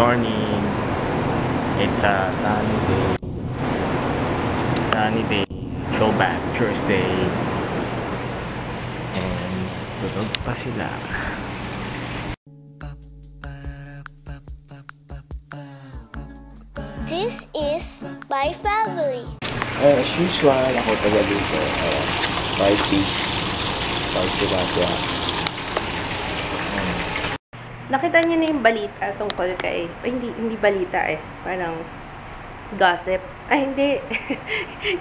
morning. It's a sunny day, throwback Thursday, and tulog pa sila. This is my family. As usual, ako taga dito. Party tilapia. Nakita niyo na yung balita tungkol kay... hindi balita eh. Parang gossip. Ay, hindi.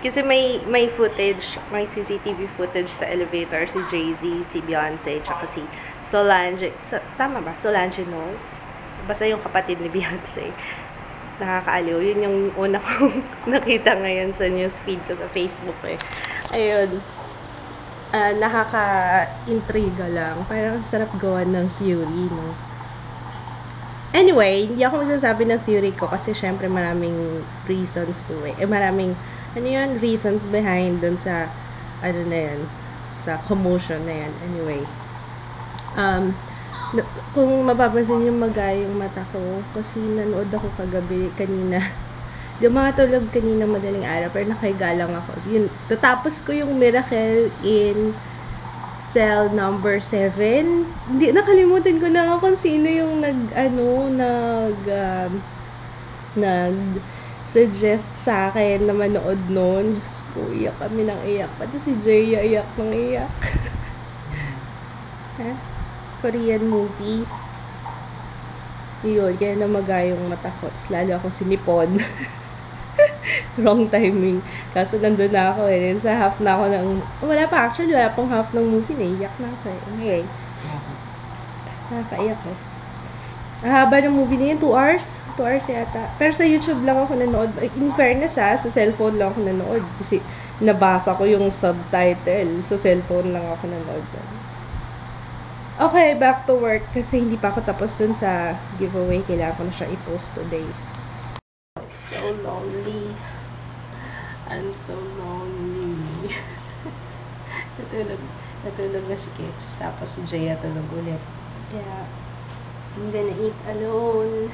Kasi may footage, may CCTV footage sa elevator. Si Jay-Z, si Beyonce, tsaka si Solange. Tama ba? Solange Knowles? Basta yung kapatid ni Beyonce. Nakakaaliw. Yun yung una kong nakita ngayon sa newsfeed ko sa Facebook eh. Ayun. Nakaka-intriga lang. Parang sarap gawa ng theory, no? Anyway, hindi ako magsasabi ng theory ko kasi syempre maraming reasons to it. Maraming, reasons behind dun sa, sa commotion na yan. Anyway. Kung mapapansin yung magayong mata ko, kasi nanood ako kagabi, kanina. Yung mga tulog kanina madaling araw, pero nakahiga lang ako. Yun, tatapos ko yung Miracle in Cell number 7. Hindi, nakalimutan ko na kung sino yung nag-suggest sa akin na manood noon. Diyos ko, iyak kami ng iyak. Pati si Jay, iyak ng iyak. Korean movie. Yun, kaya namagayong mata ko. Tapos lalo akong sinipon. Wrong timing. Kaso nandun na ako eh. Sa half na ako ng... wala pang half ng movie. Naiyak na ako eh. Okay. Nakakaiyak eh. Ang haba ng movie na yun. 2 hours? 2 hours yata. Pero sa YouTube lang ako nanood. In fairness sa cellphone lang ako nanood. Kasi nabasa ko yung subtitle. Sa cellphone lang ako nanood. Okay, back to work. Kasi hindi pa ako tapos dun sa giveaway. Kailangan ko na siya i-post today. So lonely. I'm so lonely. natulog na si Kits. Tapos si Jaya tulog ulit. Kaya, I'm gonna eat alone.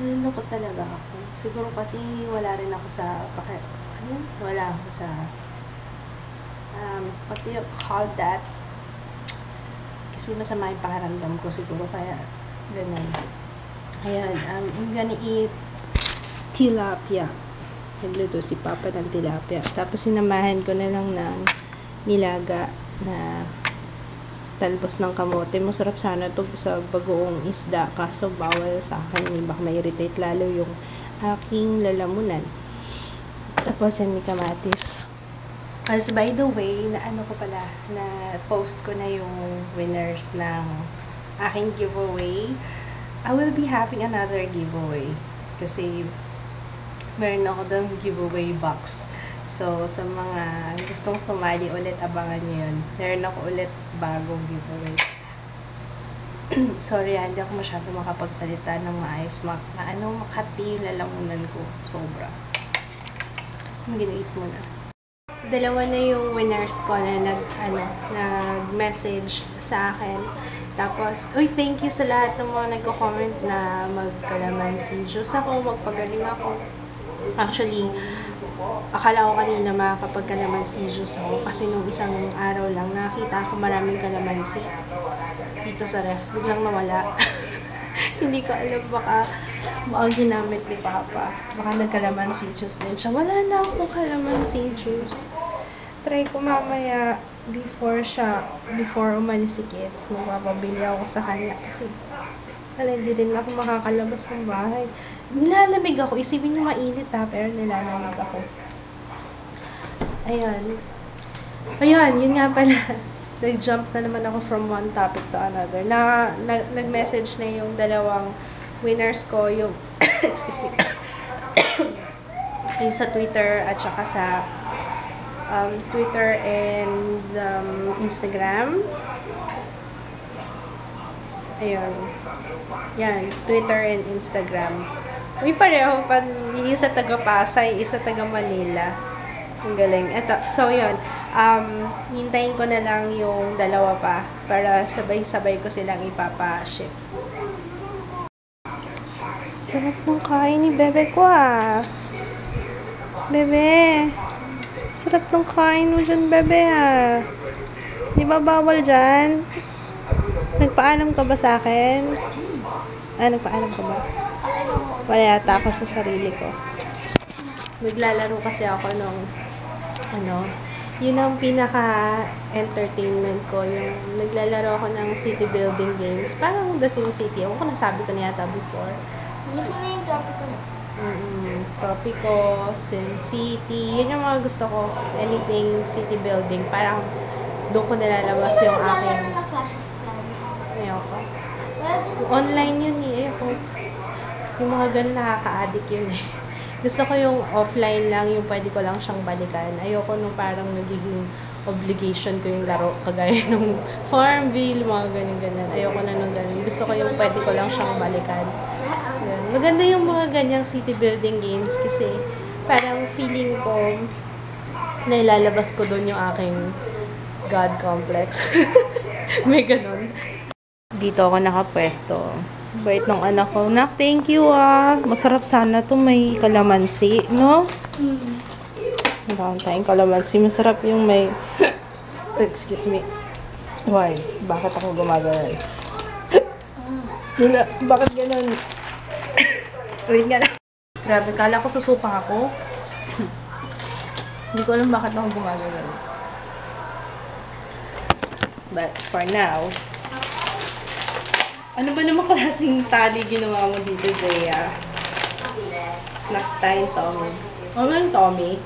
Nalulungkot talaga ako. Siguro kasi wala rin ako sa, wala ako sa, what do you call that? Kasi masama yung pakiramdam ko siguro. Kaya, ganun. Ayan, I'm gonna eat tilapia. Nagluto si Papa ng tilapia. Tapos sinamahan ko na lang ng nilaga na talbos ng kamote. Masarap sana ito sa bagoong isda. Kaso bawal sa akin. Baka ma-irritate lalo yung aking lalamunan. Tapos yan may kamatis. As by the way, na post ko na yung winners ng aking giveaway. I will be having another giveaway kasi meron ako doon giveaway box. So, sa mga gustong sumali ulit, abangan nyo yun. Meron ako ulit bagong giveaway. Sorry, hindi ako masyado makapagsalita ng maayos. Makati yung lalamunan ko. Sobra. Gina-eat mo na. Dalawa na yung winners ko na nag-message sa akin. Tapos, thank you sa lahat ng mga nagko-comment na magkalamansi juice ako, magpagaling ako. Actually, akala ko kanina makakapagkalamansi juice ako kasi nung isang araw lang nakita ako maraming kalamansi dito sa ref. Biglang nawala. Hindi ko alam, baka ginamit ni Papa. Baka nagkalamansi juice din siya. Wala na akong kalamansi juice. Try ko mamaya before umalis si Kids, magpapabili ako sa kanya kasi hindi rin ako makakalabas ng bahay. Nilalamig ako. Isipin nyo mainit pero nilalamig ako. Ayan, yun nga pala. Nag-jump na naman ako from one topic to another. Nag-message na yung dalawang winners ko, yung excuse me. Yung sa Twitter at saka sa Twitter and Instagram. Ayun. Yan, Twitter and Instagram. Pareho pa. Isa taga Pasay, isa taga Manila. Ang galing. Eto, so yun. Hintayin ko na lang yung dalawa pa para sabay-sabay ko silang ipapa-ship. Sarap ng kain ni Bebe ko ah. Bebe. Sarap ng kain mo dyan, Bebe ah. Di ba bawal dyan? Nagpaalam ka ba sa akin? Nagpaalam ka ba? Wala yata ako sa sarili ko. Naglalaro kasi ako nung yun ang pinaka-entertainment ko. Yung naglalaro ako ng city building games. Parang The SimCity. Ako kung nasabi ko na yata before. Miss mo na yung Tropico na. Tropico, SimCity. Yun yung mga gusto ko. Anything city building. Parang doon ko nilalabas yung aking... Wala na Clash of Clans. Ayoko. Wala din. Online yun eh. Ayoko. Yung mga ganun nakaka-addict yun eh. Gusto ko yung offline lang, yung pwede ko lang siyang balikan. Ayoko nung parang nagiging obligation ko yung laro. Kagaya nung Farmville, mga ganyan-ganyan. Ayoko na nung ganyan. Gusto ko yung pwede ko lang siyang balikan. Yun. Maganda yung mga ganyang city building games kasi parang feeling ko nailalabas ko doon yung aking God complex. May ganun. Dito ako nakapwesto. Bait ng anak ko. Nak, thank you ah. Masarap sana to may kalamansi, no? Meron tayong kalamansi. Masarap yung may... Excuse me. Why? Bakit ako gumagano'n? Bakit ganun? Wait nga lang. Grabe, kala ko susuka ako. Hindi ko alam bakit ako gumagano'n. But for now, ano ba naman klaseng tali ginawa mo dito, Zaya? Snacks tayo, Tommy. Ano yung Tommy?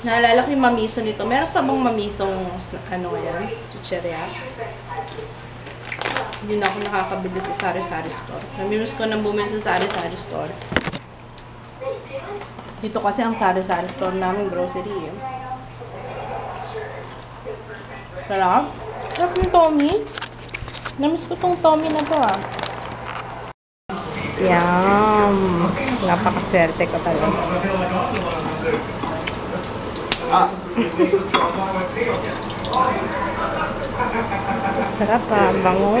Naalala ko yung mamiso nito. Meron pa bang mamisong, ngayon? Chicheria? Hindi na ako nakakabili sa sari-sari store. Namimiss ko nang bumili sa sari-sari store. Dito kasi ang sari-sari store namin, grocery eh. Sarap? Sarap yung Tommy. Namiss ko tong Tommy na to ah. Yum! Napakaswerte ko talaga. Sarap ah. Bango.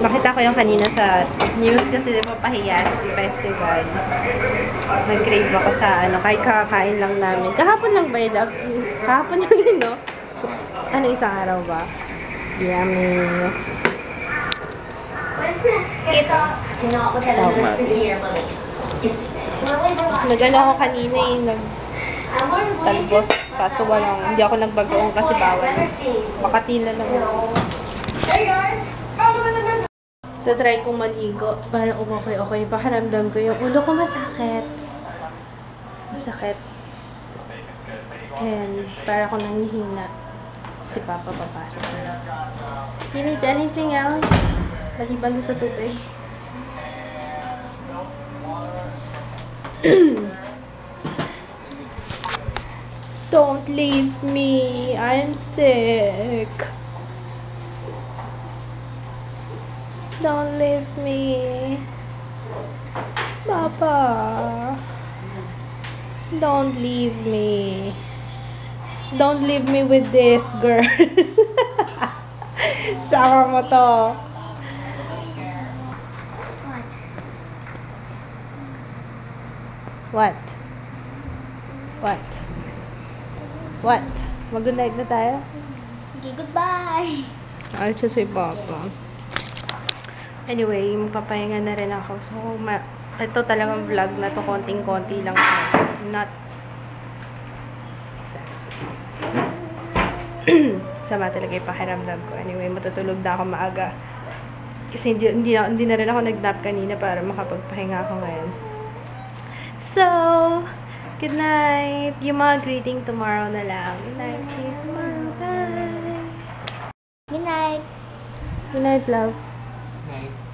Nakita ko yung kanina sa news kasi di ba Pahiyas Festival. Nag-crave ako sa kahit kakakain lang namin. Kahapon lang ba yun? Kahapon lang yun, no? Isang araw ba? Yummy. Nag-ano ako kanina nag-talbos. Kaso hindi ako nagbagoong kasi bawal. Makatila lang ako. Try kong maligo. Parang okay. Pakiramdam ko yung ulo ko masakit. And para ako nanghihina. Si Papa papasok na. You need anything else? Maliban doon sa tubig? Don't leave me. I'm sick. Don't leave me. Papa. Don't leave me. Don't leave me with this girl. Sama mo to. What? Mag-good night na tayo? Sige, goodbye. I'll just say Papa. Anyway, mapapahinga na rin ako. So, ito talagang vlog na to. Konting-konti lang. Not... Sama talaga yung pakiramdam ko. Anyway, matutulog na ako maaga. Kasi hindi na rin ako nag-nap kanina para makapagpahinga ako ngayon. So, good night. Yung mga greeting tomorrow na lang. Good night. See you tomorrow. Bye. Good night. Good night, love. Night.